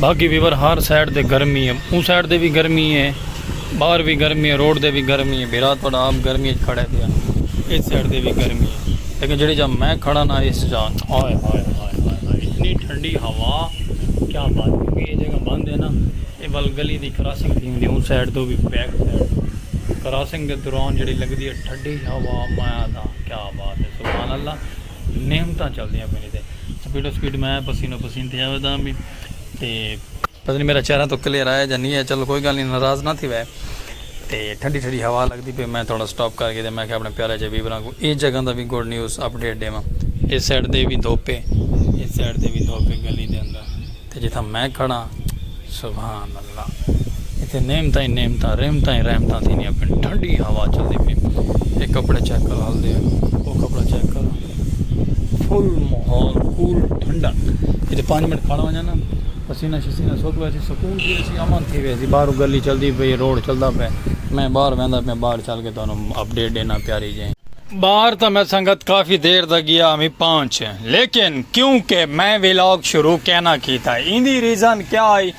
बाकी वीवर हर साइड ते गर्मी है, उस साइड ते भी गर्मी है, बाहर भी गर्मी है, रोड ते भी गर्मी है। मेरा थोड़ा आप गर्मी खड़े थे, इस साइड ते भी गर्मी है, लेकिन जी जब मैं खड़ा ना इस जान हाय हाय हाय हाय इतनी ठंडी हवा, क्या बात है। ये जगह बंद है ना, ये बल गली की क्रॉसिंग थी होंगी उस साइड तो भी बैक साइड क्रॉसिंग के दौरान जी लगती है ठंडी हवा, माया था, क्या बात है। सुभान अल्लाह, नेमत चलदियाँ पे नहीं स्पीडो स्पीड मैं पसीनो पसीन थे आवेदा भी ते पता नहीं मेरा चेहरा तो क्लियर आया या नहीं है, चलो कोई गल नहीं, नाराज़ ना थी वै। तो ठंडी ठंडी हवा लगती पे मैं थोड़ा स्टॉप करके तो मैं अपने प्यारे जे वीवरां को इस जगह का भी गुड न्यूज़ अपडेट देव। इस साइड दे भी धोपे, इस साइड दे भी धोपे गली के अंदर, तो जिथा मैं खड़ा सुभान अल्लाह इतने नेमत ही नेमत रहमत ही रहमत थी अपनी ठंडी हवा चलती पी। एक कपड़े चेक करो हल दे, वो कपड़ा चेक करो, फुल माहौल कूल ठंडा। ये 5 मिनट खड़ा वजा ना पसीना शसीना सुक वैसे सुकून थी वैसी अमन थी वैसी। बाहर गली चलती पई, रोड चलता पे, मैं बाहर वहदा पे, बाहर चल के तुहानू अपडेट देना प्यारी जे। बाहर तो मैं संगत काफ़ी देर तक गया हमें पहुँच, लेकिन क्योंकि मैं व्लॉग शुरू कहना की था, इंदी रीज़न क्या आई,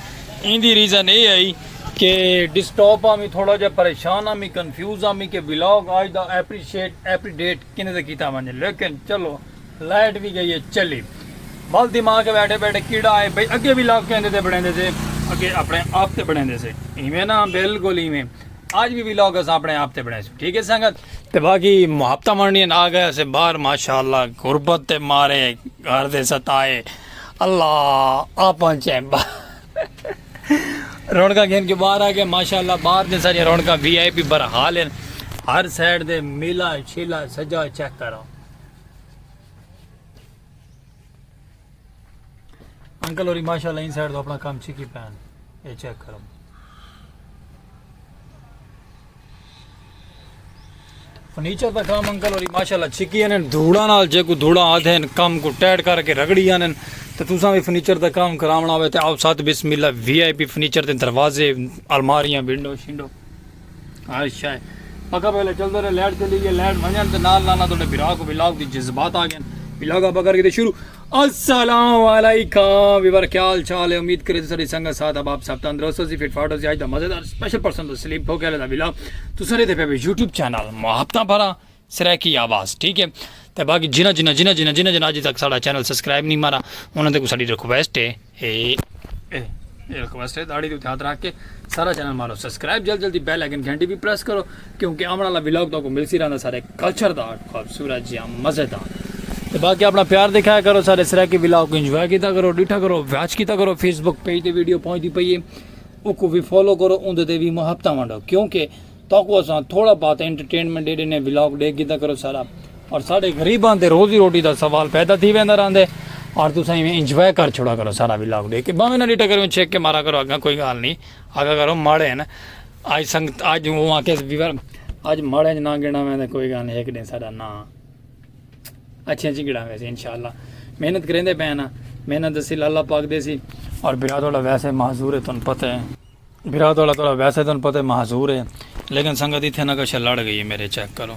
इंदी रीज़न ये आई कि डिस्टर्ब आमी थोड़ा जा परेशान आमी कन्फ्यूज आमी कि व्लॉग आज दा एप्रीडेट किने किया वने, लेकिन चलो लाइट भी गई है चली। बल दिमाग के बैठे बैठे कीड़ा आए भाई, अगे भी लोग कहते थे बने से अगे अपने आप से बने से इवें ना, बिल्कुल इवें आज भी व्लॉग अपने आप से बने, ठीक है संगत। तो बाकी मुहब्बत मंडियन आ गया से बाहर माशाअल्लाह, गुरबत ते मारे घर दे सताए अल्लाह आ पहुंचे रौनक घेन के बाहर आ गए माशाअल्लाह। बाहर ने सारी रौनक VIP बरहाल है, हर साइड दे मेला शेला सजा चेक करो। अंकल और माशाल्लाह इन साइड तो अपना काम सीखी पैन, ये चेक करो। फर्नीचर का काम अंकल और माशाल्लाह छिकी ने धूड़ा नाल जे को धूड़ा आधे काम को टैड करके रगड़ी आने, तो तुसा भी फर्नीचर का काम करावना होवे ते आओ साथ बिस्मिल्लाह VIP फर्नीचर दे दरवाजे अलमारियां विंडो शिंडो हर शय पका पहले चलते रहे। लाइट चली गई, लाइट वजन ते नाल नाल थोड़े बिरा को व्लॉग दी जज्बात आ गए, व्लॉग आप करके शुरू। अस्सलाम वालेकुम वीवर, क्या हाल चाल है, उम्मीद करे सारी संगत साथ अब आप सब तंदुरुस्त सी फिट फाट हो। आज दा मजेदार स्पेशल पर्सन तो स्लीप हो गया व्लॉग तो सारे पे YouTube चैनल मुहब्बत भरा सिरा की आवाज़, ठीक है। तो बाकी जिन्हें जिन्हें जिन्हें जिन्हें जिन्हें जिन्हें अज तक साड़ा चैनल सबसक्राइब नहीं मारा उन्होंने को साड़ी रिक्वेस्ट है, रिक्वेस्ट है दाड़ी के हाथ रख के सारा चैनल मारो सब्सक्राइब, जल्दी जल्दी बेल आइकन घंटी भी प्रेस करो, क्योंकि आने वाला व्लॉग तो मिलती रहना सारे कल्चरदार खूबसूरत जी मज़ेदार। तो बाकी अपना प्यार दिखाया करो, सारे सिरा के व्लॉग को इंजॉय किया करो, डिठा करो, वॉच किया करो। फेसबुक पेज पर वीडियो पहुँचती पई है उसको भी फॉलो करो, उनते भी मुहब्बत वंडो, क्योंकि तो अस थोड़ा बहुत एंटरटेनमेंट दे देने व्लॉग दे किया करो सारा। और साढ़े गरीबान के रोजी रोटी का सवाल पैदा थी वेंदा रहंदे, और तुम इंजॉय कर छोड़ा करो सारा व्लॉग देख के, भावें ना डिटा करो चेक के मारा करो, अगर कोई गल नहीं आगा करो माड़े है ना आज संगत आज वो आके वीवर आज माड़े ना गिना मैं कोई गल नहीं, एक दिन सारा ना अच्छी अच्छी गिड़ा वैसे इंशाल्लाह मेहनत करेंदे पे ना, मेहनत दसी अल्लाह पाक दे सी। और बिरा थोड़ा वैसे महजूर है तुम पता है, बिरा थोड़ा वैसे तुम पता है महजूर है, लेकिन संगत इतने ना कशा लड़ गई है मेरे, चेक करो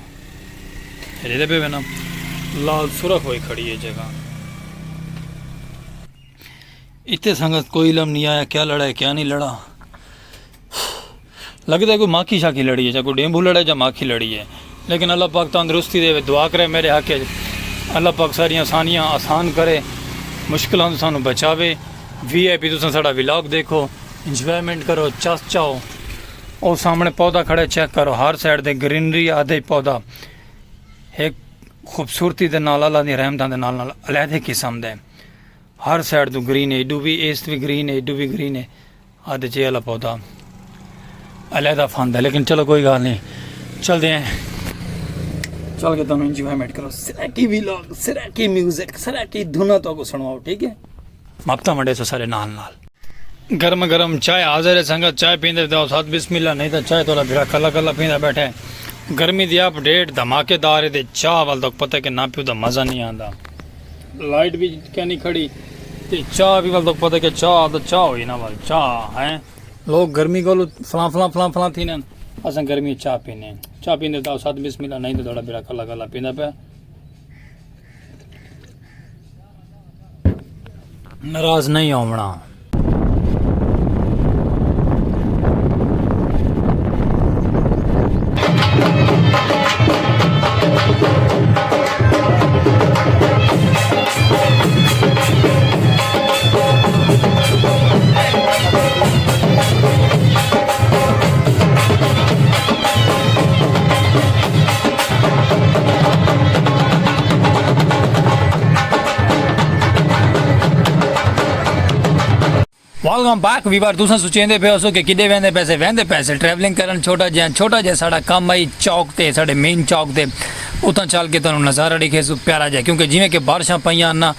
ये पे ना लाल सुरख हुई खड़ी है जगह, इतने संगत कोई इलम नहीं आया क्या लड़ा है क्या नहीं लड़ा, लगता है कोई माखी शाखी लड़ी है, चाहे कोई डेंगू लड़ा है या माखी लड़ी है। लेकिन अल्लाह पाक तंदुरुस्ती दे, दुआ करे मेरे हक, अल्लाह पाक सारी आसानियाँ आसान करे, मुश्किलों से सानू बचावे। VIP तुम साड़ा व्लॉग देखो, इंजॉयमेंट करो, चस चाओ। और सामने पौधा खड़े चेक करो, हर साइड दे ग्रीनरी आधे पौधा एक खूबसूरती के नाल अल्लाह दी रहमतां दे नाल अलहदे किस्म दे, हर साइड तो ग्रीन है, इडू भी ईस्ट भी ग्रीन है, इडू भी ग्रीन है, आधे चे वाला पौधा अलहदा फंद है। लेकिन चलो कोई गल नहीं, चलते हैं चल के तुम इंजॉयमेंट करो, सिरकी व्लॉग, सिरकी म्यूजिक, सिरकी धुना तो को सुनवाओ, ठीक है। मपता मंडे से सारे नाल नाल गर्म गर्म चाय हाजिर है संगत, चाय पींदे दो साथ बिस्मिल्लाह, नहीं तो चाय थोड़ा फिर कला कला पींदा बैठे। गर्मी दी अपडेट धमाकेदार है, चाह वाल तो पता कि ना पियो तो मज़ा नहीं आता, लाइट भी क्या नहीं खड़ी तो चाह भी वाल तो पता कि चाह तो चाह हुई ना वाल चाह है। लोग गर्मी को फला थी ना, असा गर्मी चाह पीने, चाह पींदे तो साथ बिस्मिल्लाह, नहीं तो थोड़ा फिर कला कला पींदा पे। नाराज नहीं होना, वेलकम बैक वीवर तुसा सोचेंदे पे हो कि किडे वहंदे पैसे ट्रैवलिंग करन छोटा जिहा साडा काम आई चौक ते साडे मेन चौक ते उतां चल के तुहानूं नज़ारा दिखे सो प्यारा जिहा क्योंकि जिवें कि बारिशां पईयां ना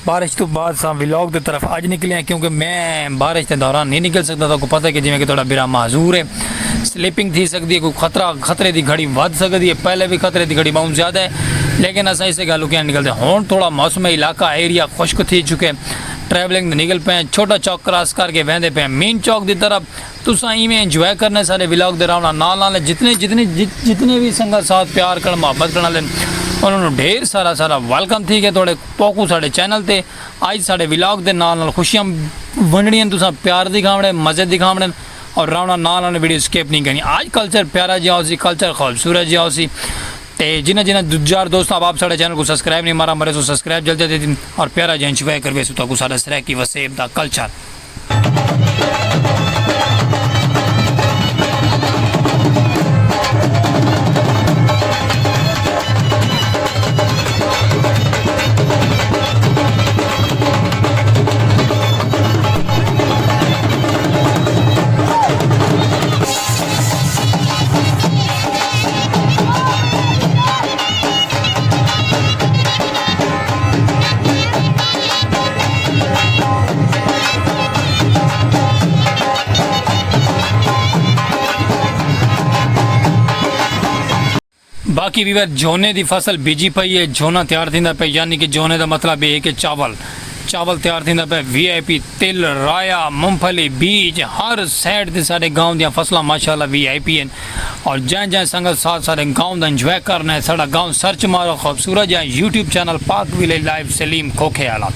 बारिश तो बाद सा व्लॉग की तरफ अज निकले हैं क्योंकि मैं बारिश के दौरान नहीं निकल सकता तो पता है कि जिवें कि थोड़ा बिरा माजूर है स्लिपिंग थी सकती है कोई खतरे की घड़ी वध सकती है पहले भी खतरे की घड़ी बहुत ज़्यादा है लेकिन अस इस गल क्या निकलते हुण थोड़ा मौसम इलाका एरिया खुश्क थी चुके ट्रैवलिंग निकल पे छोटा चौक क्रॉस करके वहदे पे मेन चौक की तरफ तुसा इवें इंजॉय करने सारे व्लॉग दे रावना नाल जितने भी संगत साथ प्यार कर मुहब्बत करने वाले उन्होंने ढेर सारा वेलकम थी कि थोड़े पोकू साढ़े चैनल ते अज साढ़े व्लॉग के नाल खुशियां वंडनियां तुसा प्यार दिखावने मज़े दिखावने और रावना नाल वीडियो स्किप नहीं करनी आज कल्चर प्यारा जिहा उसी कल्चर खूबसूरत जिहा उसी ते जिन्हें दूजार दोस्तों आप साढ़े चैनल को सब्सक्राइब नहीं मारा मरे सो सब्सक्राइब जल्दी जल्दी और प्यारा जिहा इंजॉय करवे सो तो सारा सर की वसेब दा कल्चर बाकी भी झोने की फसल बीजी पई है झोना तैयार थींदा पे यानी कि झोने का मतलब ये है कि चावल तैयार थींदा पे VIP तिल राया मूंगफली बीज हर साइड से साढ़े गाँव दी फसलां माशाल्लाह VIP हैं और जै संगत साथ सारे गाँव का इंजॉय करना है साड़ा गाँव सर्च मारो खूबसूरत जहाँ YouTube चैनल पाक विलेज लाइव सलीम खोखे वाला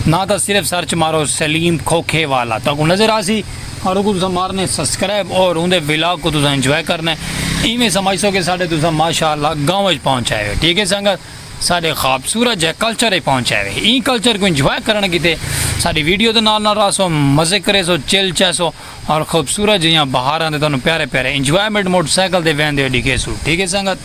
ना तो सिर्फ सर्च मारो सलीम खोखे वाला तो नज़र आसी और तुम मारने सब्सक्राइब और उनके व्लॉग को तुम इंजॉय करना है इवें समझो कि साढ़े तुम माशाल्लाह गाँव पहुँचाए हुए ठीक है संगत साढ़े खूबसूरत जै कल्चर पहुँचाए हुए ई कल्चर को इंजॉय करने किते साड़ी वीडियो के नाल रहो मज़े करे सो चिल चैसो और खूबसूरत जियाँ बहार आते तुम प्यारे प्यारे इंजॉयमेंट मोटरसाइकिल से वहदे दिखे सो ठीक है संगत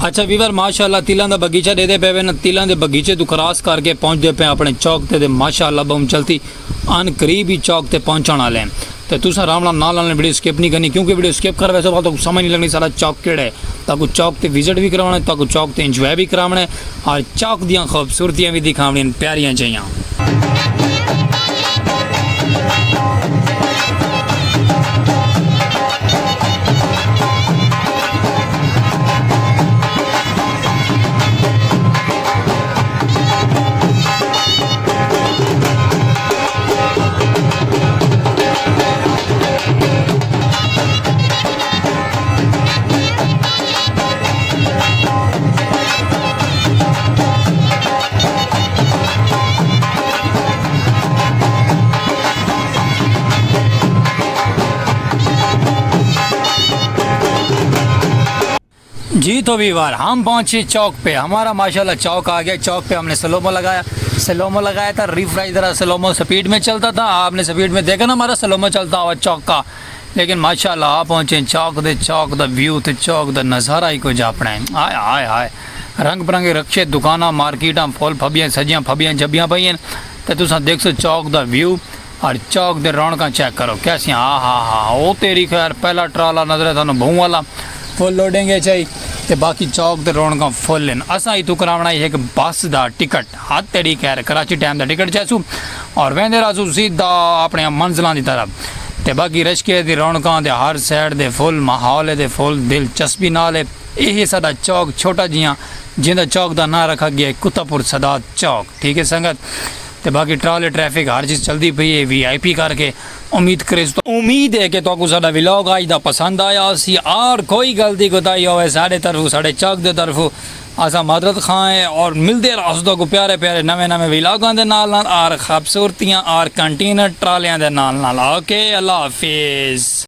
अच्छा वीवर माशाल्लाह तिलों का बगीचा दे पे ना तिलों के बगीचे तू क्रॉस करके पहुँचते पे अपने चौक ते माशाल्लाह बहुत जल्दी अन करीब ही चौक ते पहुँचने वाले हैं तो तुम आराम नाल वीडियो स्किप नहीं करनी क्योंकि वीडियो स्किप कर वैसे तो समझ नहीं लगनी सारा चौक केड़ा है ताकि चौक ते विजिट भी करवाना है ताकि चौक ते इंजॉय भी कराना है और चौक दियाँ खूबसूरतियाँ भी दिखावनी प्यारियाँ चाहिए जी तो वीवर हम पहुंचे चौक पे हमारा माशाल्लाह चौक आ गया चौक पे हमने स्लोमो लगाया था रिफ्रेश जरा स्लोमो स्पीड में चलता था आपने स्पीड में देखा ना हमारा स्लोमो चलता हुआ चौक का लेकिन माशाल्लाह आप पहुंचे चौक दा व्यू तो चौक दा नज़ारा ही कुछ अपना है आए आए आए रंग बिरंगे रक्शे दुकाना मार्केटा फुल फबियां सजियां फबियां जबियां पई तो तुम देख सो चौक दा व्यू और चौक दे रौनक चेक करो कैसी हाँ वो तेरी खैर पहला ट्राला नजर है बहु वाला फुल लोडेंगे चाहिए तो बाकी चौक ते रौनक फुल हैं असा इतों करावना है एक बस का टिकट हाथ तेरी खैर कराची टाइम का टिकट चैसू और वहदे रहसू सीधा अपने मंजिलों की तरफ ਤੇ ਬਾਕੀ ਰਸ਼ਕੇ ਦੀ ਰੌਣਕਾਂ ਦੇ ਹਰ ਸਾਈਡ ਦੇ ਫੁੱਲ ਮਾਹੌਲ ਦੇ ਫੁੱਲ ਦਿਲਚਸਪੀ ਨਾਲ ਹੈ। ਇਹ ਸਾਡਾ ਚੌਕ ਛੋਟਾ ਜਿਹਾ ਜਿਹਦਾ ਚੌਕ ਦਾ ਨਾਂ ਰੱਖਾ ਗਿਆ ਕੁੱਤਾਪੁਰ ਸਦਾਤ ਚੌਕ। ठीक है संगत, ਤੇ ਬਾਕੀ ਟਰਾਲੇ ਟ੍ਰੈਫਿਕ ਹਰ ਚੀਜ਼ ਚਲਦੀ ਪਈ ਹੈ VIP ਕਰਕੇ। उम्मीद है कि तो साडा व्लॉग आज दा पसंद आया सी और कोई गलती कोताही होवे साडे तरफों साडे चौक दे तरफों असा मदद खाएं और मिलते रहो को प्यारे प्यारे नवे नवे व्लॉगां दे नाल और खूबसूरतियां और कंटेनर ट्रालियां दे नाल। ओके, अल्लाह हाफिज।